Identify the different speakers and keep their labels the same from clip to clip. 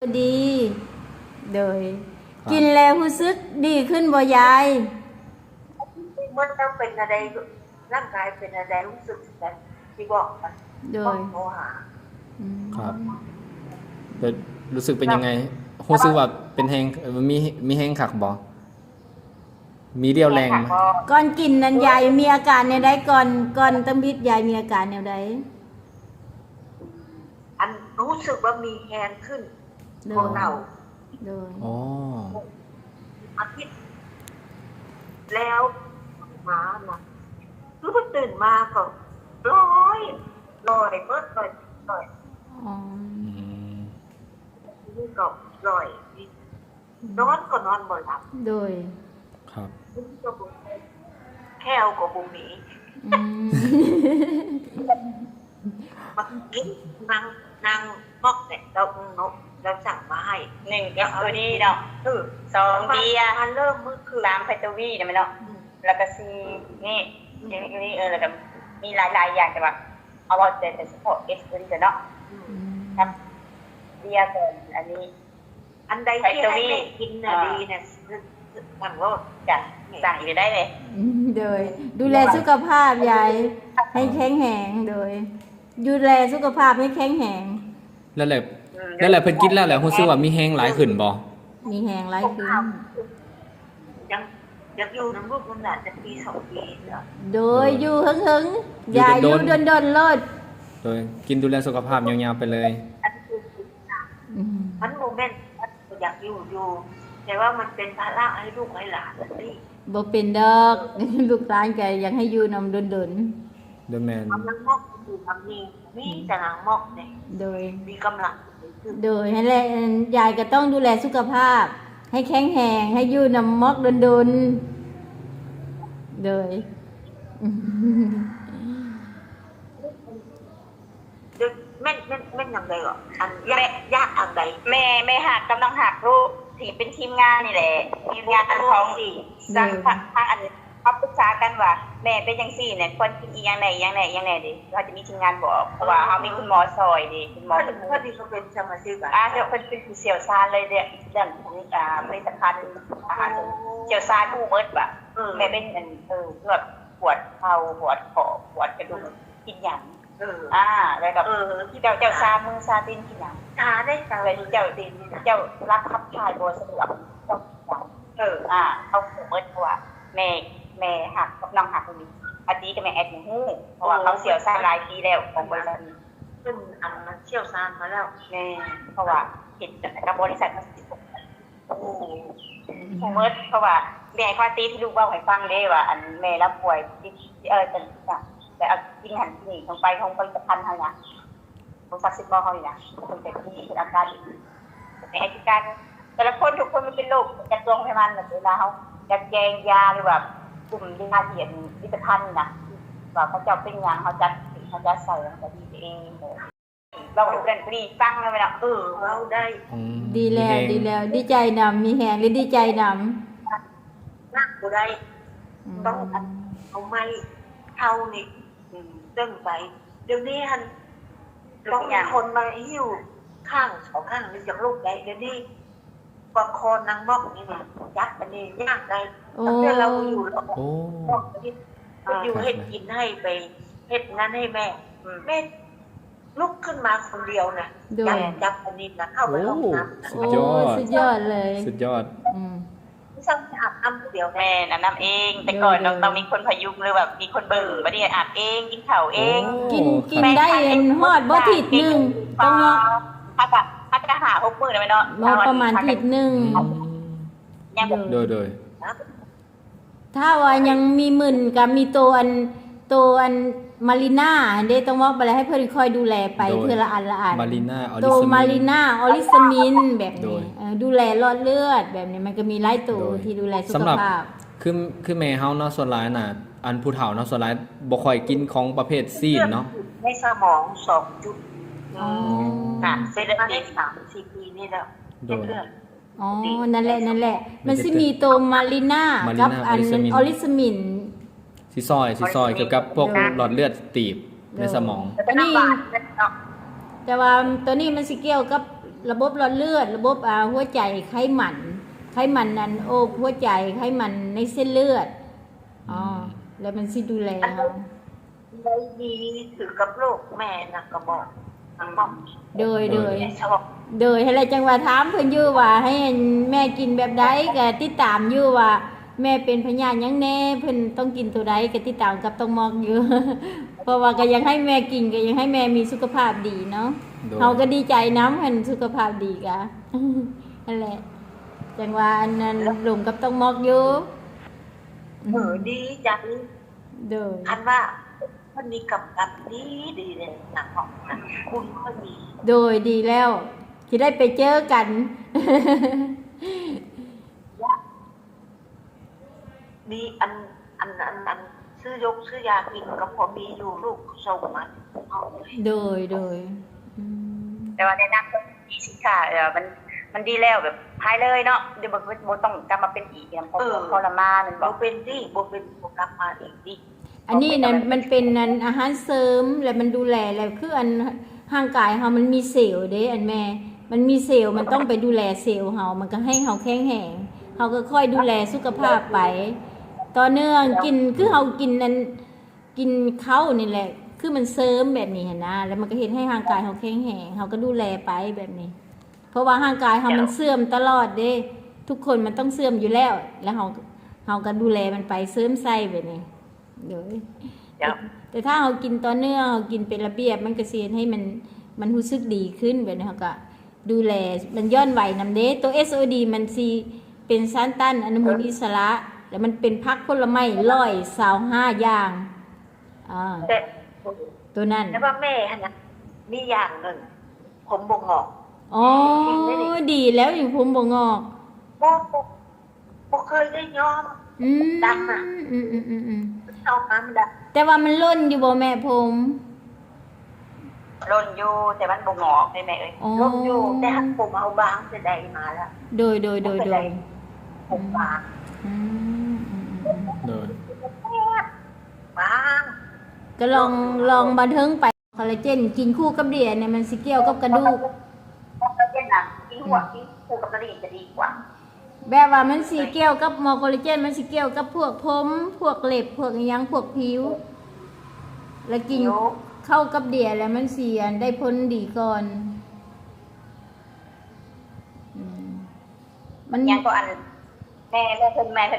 Speaker 1: ดีโดยกินแล้วรู้สึกดีขึ้นบ่ยาย
Speaker 2: เมื่อต้องเป็นอะไรร่างกายเป็นอะไรรู้สึกแบบที่บอกกัน
Speaker 1: โดย
Speaker 2: โทรหา
Speaker 3: ครับเป็นรู้สึกเป็นยังไงรู้สึกว่าเป็นแฮงมีแฮงคักบ่มีเรี่ยวแรงไหม
Speaker 1: ก่อนกินนั้นยายมีอาการแนวใดก่อนตำบิดยายมีอาการแนวใด
Speaker 2: อันรู้สึกว่ามีแฮงขึ้นโคเน่า
Speaker 1: โดย
Speaker 3: อ๋อ
Speaker 2: อาทิตย์แล้วมานะรู้ว่าตื่นมาก็ลอยเมื่อลอย
Speaker 1: อ๋อ
Speaker 2: นี่ก็ลอยนอนก็นอนบ่หลับ
Speaker 1: โดย
Speaker 3: ครับ
Speaker 2: แค่เอากับบุมีมากินนางมอกเนี่ยเราสั่งมาให้
Speaker 4: หนึ่งก็คือดีเนาะสองเบียร์
Speaker 2: เริ่มมื้อคือ
Speaker 4: สามไฟตวีเนี่ยมันเนาะแล้วก็สี่นี่นี่แล้วก็มีหลายอย่างแต่ว่าเอาว่าแต่เฉพาะเอสตัวนี้เนาะครับเบียร์ก่อนอันนี้
Speaker 2: อันใดที่ให้แม่กินน่ะดีเนี่ยสั่งว่า
Speaker 4: จะสั่งอยู่ได้เลย
Speaker 1: โดยดูแลสุขภาพยายให้แข็งแรงโดยดูแลสุขภาพให้แข็งแรง
Speaker 3: แล้วแหละเพิ่นกินแล้วแหละรู้สึกว่ามีแฮงหลายขึ้นบ่
Speaker 1: มีแฮงหลายขึ้น
Speaker 2: ยังอยู่น้ำลูกมันน่ะจะปี2 ปีเนาะ
Speaker 1: โดยอยู่หึงๆยายอยู่ดนๆโลด
Speaker 3: โดยกินดูแลสุขภาพยาวๆไปเลย
Speaker 2: มันโมเมนต์อยากอยู่แต่ว่ามันเป็นภาระให้ลูกให้หลานนี่
Speaker 1: บ่เป็นดอกลูกหลานก็อยากให้อยู่นำดน
Speaker 3: เดอะแมน
Speaker 2: กำลังมอกอยู่ทำนี่มีแต่นางมอกเนี่ย
Speaker 1: โดย
Speaker 2: มีกำลัง
Speaker 1: โดยให้แลยายก็ต้องดูแลสุขภาพให้แข็งแรงให้อยู่นำมอกดนโดย
Speaker 2: แม่ยังไงอ่ะอันยากอันใด
Speaker 4: แม่หักกำลังหักลูกที่เป็นทีมงานนี่แหละทีมงานของสั่งทางอันเขาปรึกษากันว่าแม่เป็นจังซี่เนี่ยควรกินอีอย่างไหนดิเราจะมีทีมงานบอกเพราะว่าเขามีคุณหมอซอยดิคุณหมอ
Speaker 2: พอดีเขาเป็นสมาชิก
Speaker 4: เดี๋ยวเป็นเสี่ยวซานเลยเนี่ยเรื่องของผลิตภัณฑ์อาหารเสี่ยวซานผู้เมิดว่ะแม่เป็นแบบปวดเข่าปวดคอปวดกระดูกกินหยังแล้วกับเจ้าซามือซาตินกินหยัง
Speaker 2: ชาได้จัง
Speaker 4: เลยเจ้ารักขับถ่ายโดยสะดวกเจ้าหยังเขาผู้เมิดเพราะว่าแม่หักน้องหักคนนี้อดีกับแม่แอดหูเพราะว่าเขาเสี่ยวซานหลายปีแล้วของบริษัทนี้
Speaker 2: ขึ้นอันเชี่ยวชาญมาแล้ว
Speaker 4: แม่เพราะว่าเห็นกับบริษัทมันสิบผมเมื่อเพราะว่าแม่ควาตีที่ลูกว่าให้ฟังได้ว่าอันแม่รับป่วยแต่เอาจริงหันนี่ของไปของผลิตภัณฑ์เขาเนี่ยของซักซิบมอเขาเนี่ยคนแต่ที่คืออาการในอาการแต่ละคนทุกคนมันเป็นโรคจัดโรงพยาบาลแบบเวลาเขาจัดแจงยาหรือแบบกลุ่มยาเทียนผลิตภัณฑ์นะว่าเขาจะเป็นอย่างเขาจัดใส่เขาจะดีเองเราดูกันฟรีฟังเลยนะ
Speaker 2: เราได้
Speaker 1: ดีแล้วดีใจนำมีแหงหรือดีใจน
Speaker 2: ำนักกูได้ต้องเอาไม้เท่านี่ตึงไปเดี๋ยวนี้ฮันต้องมีคนมาหิ้วข้าง2 ข้างหรือจากลูกได้เดี๋ยวนี้ประคอนนางมอกนี่นะยัดอันนี้ยากได้ตั้งแต่เราอยู่แล้วอยู่เฮ็ดกินให้ไปเฮ็ดงานให้แม่ลุกขึ้นมาคนเดียวนะจับอันนี้นะเข้าไปห้องน้ำ
Speaker 1: สุดยอดเลย
Speaker 3: สุดยอด
Speaker 2: ไม่ต้องอาบน้ำเดียว
Speaker 4: แม่น้ำเองแต่ก่อนต้องมีคนพยุงหรือแบบมีคนเบิ่งบัดนี้อาบเองกินข้าวเอง
Speaker 1: กินได้ฮอดบ่ทิศนึงต้องเนาะ
Speaker 4: พักหา6 มื้อได้มั้ยเนาะ
Speaker 1: ประมาณทิศนึง
Speaker 3: โดย
Speaker 1: ถ้าว่ายังมีมึนกับมีตัวอันมารีน่าเด้ต้องบอกไปแล้วให้เพิ่นคอยดูแลไปเพื่อละอัน
Speaker 3: มารีน่า
Speaker 1: ตัวมารีน่าออลิซามินแบบนี้ดูแลหลอดเลือดแบบนี้มันก็มีหลายตัวที่ดูแลสุขภาพ
Speaker 3: คือแม่เฮาเนาะส่วนหลายน่ะอันผู้เฒ่าเนาะส่วนหลายบ่ค่อยกินของประเภทซีนเนาะ
Speaker 2: ในสมอง2 จุดเส้นเลือดได้3-4 ปีนี่แล้วเลือด
Speaker 1: นั่นแหละมันสิมีตัวมารีน่ากับอันออลิซามิน
Speaker 3: ซิซอยเกี่ยวกับพวกหลอดเลือดตีบในสมอง
Speaker 1: นี่แต่ว่าตัวนี้มันสิเกี่ยวกับ ระบบหลอดเลือด ระบบหัวใจไขมันนั้นโอ้หัวใจไขมันในเส้นเลือดอ๋อแล้วมันสิดูแลเฮา
Speaker 2: ได้ดีถือกับโลกแม่นะก็บอกบอก
Speaker 1: โดย
Speaker 2: ชอบ
Speaker 1: โดยให้อะไรจังว่าถามเพิ่นอยู่ว่าให้แม่กินแบบใดก็ติดตามอยู่ว่าแม่เป็นพยาธิหยังแน่เพิ่นต้องกินตัวใดก็ติดตามกับต้องมอกอยู่ เพราะว่าก็ยังให้แม่กินก็ยังให้แม่มีสุขภาพดีเนาะ
Speaker 3: โดย
Speaker 1: เฮาก็ดีใจนำเพิ่นสุขภาพดีกะ นั่นแหละจังว่าอันนั้นลงกับต้องมอกอยู่
Speaker 2: ดีจัง
Speaker 1: โดย
Speaker 2: คันว่าคนนี้กำกับดีเลยหนักของนะคุณก็ดี
Speaker 1: โดยดีแล้วที่ได้ไปเจอกัน
Speaker 2: ดีอันซื้อยากินก็พอมีอยู่ลูกส่งมาเอาเลย
Speaker 1: โดยอืม
Speaker 4: แต่ว่าแนะนำตัวนี้สิค่ะมันดีแล้วแบบหายเลยเนาะเดี๋ยวบ่ต้องกลับมาเป็นอีกอย่างทรมานมันบ
Speaker 2: บ่
Speaker 4: อก
Speaker 2: เป็นที่บ่เป็นบ่กลับมาอีกดิ
Speaker 1: อันนี้นั้นมันเป็นนั้นอาหารเสริมแล้วมันดูแลแล้วคืออันร่างกายเฮามันมีเซลล์เด้อันแม่ มันมีเซลล์มันต้องไปดูแลเซลล์เฮามันก็ให้เฮาแข็งแรงเฮาก็ค่อยดูแลสุขภาพไปต่อเนื่องกินคือเฮากินนั้นกินข้าวนี่แหละ คือมันเสริมแบบนี้หั่นนะแล้วมันก็เฮ็ดให้ร่างกายเฮาแข็งแรงเฮาก็ดูแลไปแบบนี้ เพราะว่าร่างกายเฮามันเสื่อมตลอดเด้ ทุกคนมันต้องเสื่อมอยู่แล้ว แล้วเฮาก็ดูแลมันไปเสริมใส่แบบนี้เดี๋ยว
Speaker 4: เดี๋ยว
Speaker 1: แต่ถ้าเรากินต่อเนื่องเรากินเป็นระเบียบมันก็สิเฮ็ดให้มันรู้สึกดีขึ้นแบบนี้เขาก็ดูแลมันย้อนไหวนำเด้ตัว SOD มันสิเป็นสารต้านอนุมูลอิสระ แล้วมันเป็นผักผลไม้125อย่าง
Speaker 2: แต่
Speaker 1: ตัวนั้น
Speaker 2: แล้วว่าแม่หั่นน่ะมีอย่างหนึงผมบ่งอก
Speaker 1: อ๋อดีแล้วอย่างผมบ่งอก
Speaker 2: บ่เคยได้ยอม
Speaker 1: อืม
Speaker 2: ดำอะ
Speaker 1: อืม
Speaker 2: เอามามันด
Speaker 1: แต่ว่ามันล่นอยู่บ่แม่ผม
Speaker 4: ร่นอยู่แต่มันบ่งอกได้แม่เอ้ย
Speaker 1: อ๋อ
Speaker 2: ำลบอยู่แต่หักผมเอาบางจะได้มาแล้ว
Speaker 1: โดย
Speaker 2: ผมบาง
Speaker 1: อืม
Speaker 3: โดย
Speaker 2: บาง
Speaker 1: ก็ลองบันเทิงไปคอลลาเจนกินคู่กับเดียเนี่ยมันสิเกี่ยวกับกระดูก
Speaker 4: ก็เช่นน่ะกินหัวกินคู่กับกระดิ่งจะดีกว่า
Speaker 1: แบบว่ามันสิเกี่ยวกับคอลลาเจนมันสิเกี่ยวกับพวกผมพวกเล็บพวกอิหยังพวกผิว แล้วกินเข้ากับเดียแล้วมันสิอันได้ผลดีก่อนอืมมัน
Speaker 4: ยังก็อันแม่เพิ่น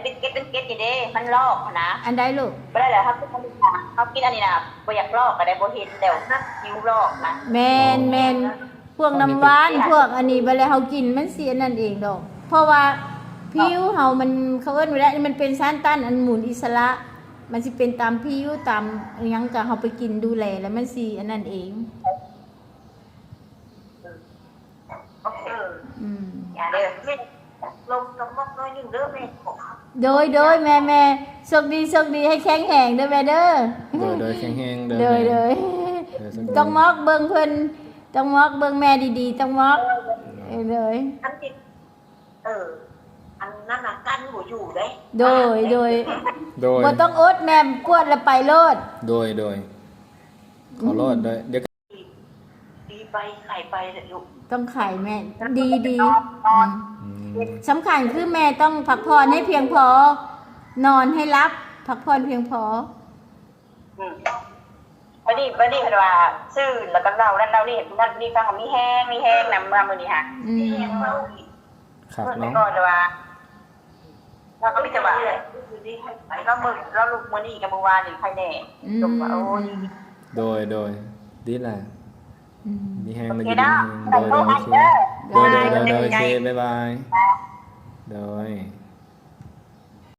Speaker 4: เป็นเก็ดอยู่เด้มันลอกนะ
Speaker 1: อันใดลูก
Speaker 4: บ่ได้แล้วเขากินอันนี้นะเขากินอันนี้นะบ่อยากลอกก็ได้บ่เห็นแล้วหิวลอกนะ
Speaker 1: แมนพวกน้ำหวานพวกอันนี้ไปแล้วเฮากินมันเสียนั่นเองดอก เพราะว่าผิวเฮามันเขาเอิ้นว่ามันเป็นสารต้านอนุมูลอิสระ มันสิเป็นตามผิวตามอิหยังก็เฮาไปกินดูแลแล้วมันสิอันนั้นเอง อืม
Speaker 4: อย่าเด้อ
Speaker 2: แม่ลงกระมอกน้อยหนึงเด้อแม่ขอ
Speaker 1: โดยแม่โชคดีให้แข็งแรงเด้อแม่เด้อ
Speaker 3: โดยแข็งแรง
Speaker 1: โดย
Speaker 3: โดย
Speaker 1: ต้องมอกเบิ่งเพิ่นต้องมอกเบิ่งแม่ดีๆต้องมอกเลย
Speaker 2: อันนี้อันนั้นน่ะกันบ่อยู่เด้
Speaker 1: โดย บ่ต้องอดแม่ปวดแล้วไปโลด
Speaker 3: โดยขอรอดด้วยเดี๋ยว
Speaker 2: ดีไปไข่ไปเลยลูก
Speaker 1: ต้องไข่แม่ดีอืมสำคัญคือแม่ต้องพักผ่อนให้เพียงพอ นอนให้รับพักผ่อนเพียงพอ
Speaker 4: บัดนี้เพิ่นว่าซื้อแล้วก็เรานี่นั่นนี่ฟังว่ามีแห้งนำมามื้อนี้ฮะ
Speaker 1: อืม
Speaker 3: ครับ
Speaker 4: แต่
Speaker 3: เนาะ
Speaker 4: ก่อนว่าเราก็มีแต่ว่า
Speaker 2: คือดีให้ไป
Speaker 4: เราลุกมื้อนี้กับมื้อวานนี่ใครแน่ลงว่าโอ้ย
Speaker 3: โดยดีแหละ
Speaker 1: อืม
Speaker 3: มีแห้ง
Speaker 4: โอ
Speaker 3: มา
Speaker 4: เค
Speaker 3: อยู่
Speaker 4: นะ
Speaker 3: โดยโอเคโดยโอเคบ๊ายบายโดย